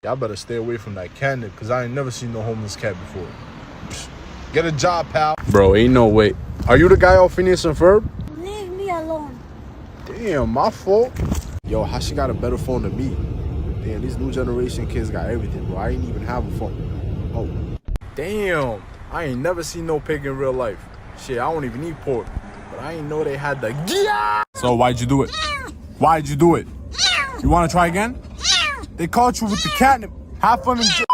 Y'all better stay away from that catnip, because I ain't never seen no homeless cat before. Psh, get a job, pal. Bro, ain't no way. Are you the guy off Phineas and Ferb? Leave me alone. Damn, my fault. Yo, how she got a better phone than me? Damn, these new generation kids got everything, bro. I ain't even have a phone. Oh. Damn, I ain't never seen no pig in real life. Shit, I don't even eat pork. But I ain't know they had the... Yeah! So why'd you do it? Why'd you do it? You want to try again? They caught you with the catnip. Have fun and...